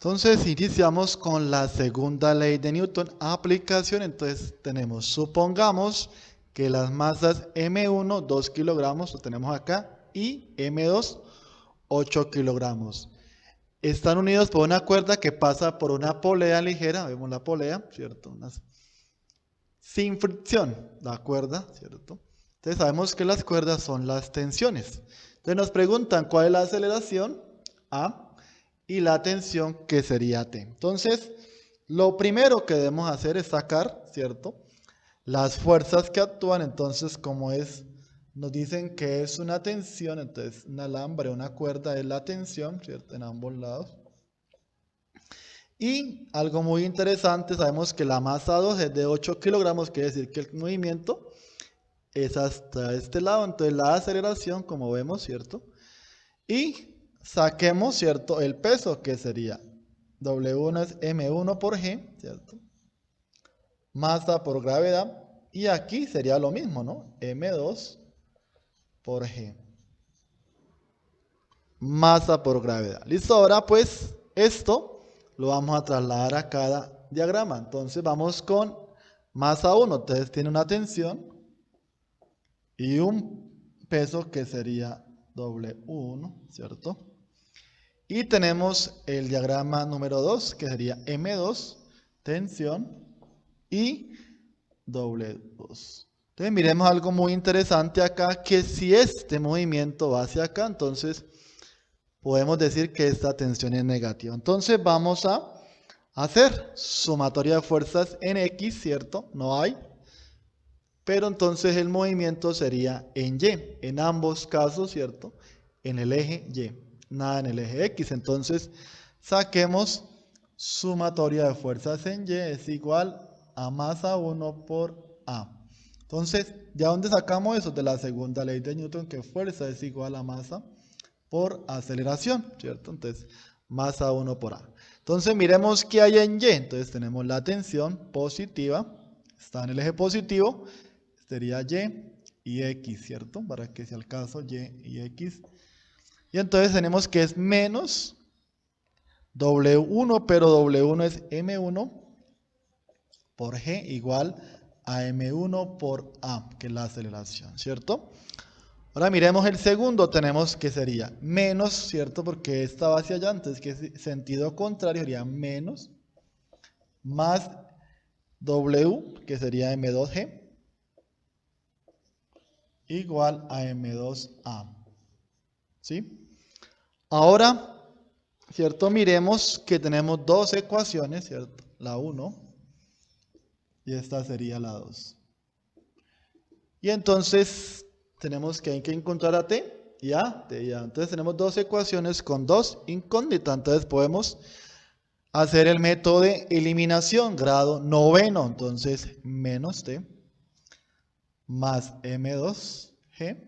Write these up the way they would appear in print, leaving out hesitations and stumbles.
Entonces iniciamos con la segunda ley de Newton, aplicación. Entonces tenemos, supongamos que las masas M1, 2 kilogramos, lo tenemos acá, y M2, 8 kilogramos. Están unidos por una cuerda que pasa por una polea ligera, vemos la polea, ¿cierto? Sin fricción, la cuerda, ¿cierto? Entonces sabemos que las cuerdas son las tensiones. Entonces nos preguntan cuál es la aceleración, A, y la tensión, que sería T. Entonces, lo primero que debemos hacer es sacar, ¿cierto?, las fuerzas que actúan. Entonces, como nos dicen que es una tensión, entonces un alambre, una cuerda es la tensión, ¿cierto?, en ambos lados. Y algo muy interesante, sabemos que la masa 2 es de 8 kilogramos, quiere decir que el movimiento es hasta este lado. Entonces la aceleración, como vemos, ¿cierto? Y saquemos, ¿cierto?, el peso, que sería W1 es M1 por G, ¿cierto? Masa por gravedad. Y aquí sería lo mismo, ¿no? M2 por G. Masa por gravedad. Listo, ahora pues esto lo vamos a trasladar a cada diagrama. Entonces vamos con masa 1. Entonces tiene una tensión y un peso que sería W1, ¿cierto? Y tenemos el diagrama número 2, que sería M2, tensión, y W2. Entonces miremos algo muy interesante acá, que si este movimiento va hacia acá, entonces podemos decir que esta tensión es negativa. Entonces vamos a hacer sumatoria de fuerzas en X, ¿cierto? No hay. Pero entonces el movimiento sería en Y, en ambos casos, ¿cierto? En el eje Y, nada en el eje X. Entonces saquemos sumatoria de fuerzas en Y es igual a masa 1 por A. Entonces, ¿ya dónde sacamos eso? De la segunda ley de Newton, que fuerza es igual a masa por aceleración, ¿cierto? Entonces, masa 1 por A. Entonces, miremos qué hay en Y. Entonces, tenemos la tensión positiva, está en el eje positivo, sería Y X, ¿cierto? Para que sea el caso, Y X. Y entonces tenemos que es menos W1, pero W1 es M1 por G igual a M1 por A, que es la aceleración, ¿cierto? Ahora miremos el segundo, tenemos que sería menos, ¿cierto? Porque esta va hacia allá, entonces que es sentido contrario, sería menos, más W, que sería M2G, igual a M2A, ¿sí? Ahora, ¿cierto? Miremos que tenemos dos ecuaciones, ¿cierto? La 1 y esta sería la 2. Y entonces tenemos que hay que encontrar a T y a T y A. Entonces tenemos dos ecuaciones con dos incógnitas. Entonces podemos hacer el método de eliminación, grado noveno. Entonces menos T más M2G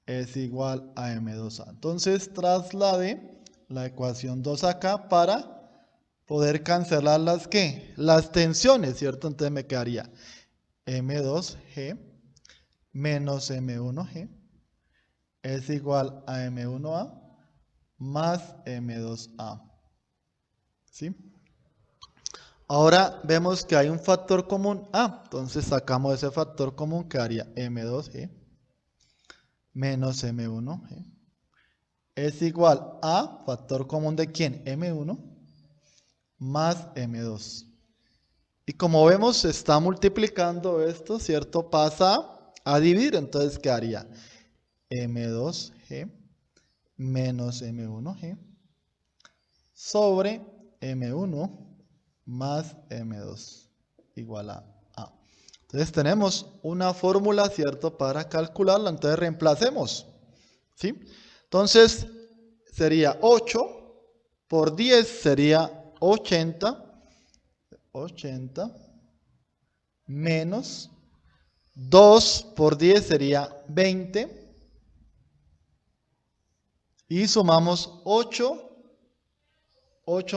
es igual a M2A. Entonces traslade la ecuación 2 acá para poder cancelar las ¿qué? Las tensiones, ¿cierto? Entonces me quedaría M2G menos M1G es igual a M1A más M2A, ¿sí? Ahora vemos que hay un factor común A, entonces sacamos ese factor común, que haría M2G menos M1G es igual a factor común de ¿quién? M1 más M2. Y como vemos, se está multiplicando esto, ¿cierto? Pasa a dividir, entonces quedaría M2G menos M1G sobre M1 más M2 igual a A. Entonces tenemos una fórmula, ¿cierto?, para calcularla. Entonces reemplacemos, ¿sí? Entonces sería 8 por 10 sería 80 menos 2 por 10 sería 20 y sumamos 8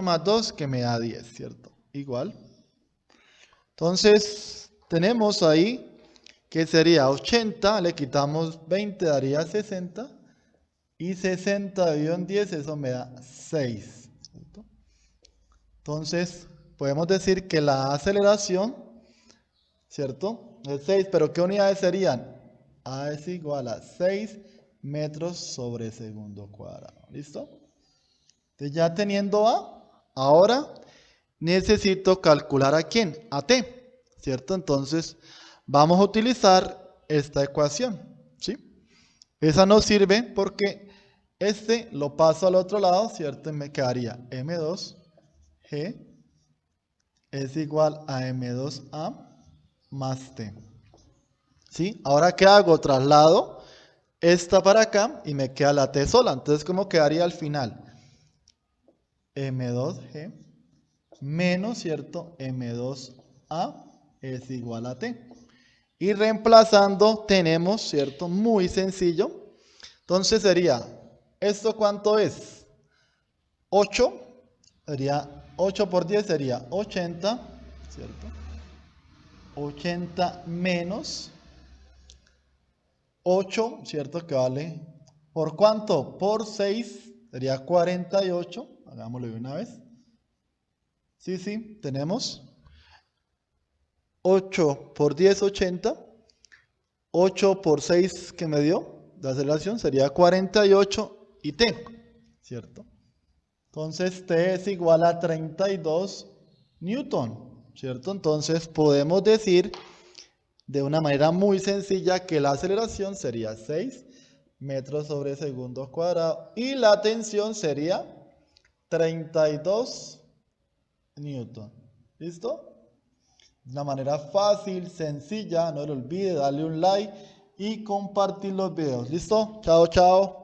más 2 que me da 10, ¿cierto? Igual. Entonces tenemos ahí que sería 80, le quitamos 20, daría 60 y 60 dividido en 10, eso me da 6, ¿cierto? Entonces, podemos decir que la aceleración, ¿cierto? Es 6, pero ¿qué unidades serían? A es igual a 6 metros sobre segundo cuadrado. ¿Listo? Entonces, ya teniendo A, ahora necesito calcular a quién, a T, ¿cierto? Entonces, vamos a utilizar esta ecuación, ¿sí? Esa nos sirve porque este lo paso al otro lado, ¿cierto? Y me quedaría M2G es igual a M2A más T. ¿Sí? Ahora, ¿qué hago? Traslado esta para acá y me queda la T sola. Entonces, ¿cómo quedaría al final? M2G menos, ¿cierto? M2A es igual a T. Y reemplazando tenemos, ¿cierto? Muy sencillo. Entonces sería, ¿esto cuánto es? 8, sería 8 por 10 sería 80, ¿cierto? 80 menos 8, ¿cierto? Que vale, ¿por cuánto? Por 6, sería 48, hagámoslo de una vez. Sí, tenemos 8 por 10, 80, 8 por 6 que me dio, la aceleración sería 48 y T, ¿cierto? Entonces T es igual a 32 Newton, ¿cierto? Entonces podemos decir de una manera muy sencilla que la aceleración sería 6 metros sobre segundo cuadrado y la tensión sería 32 Newton. ¿Listo? De una manera fácil, sencilla, no lo olvide darle un like y compartir los videos. ¿Listo? Chao, chao.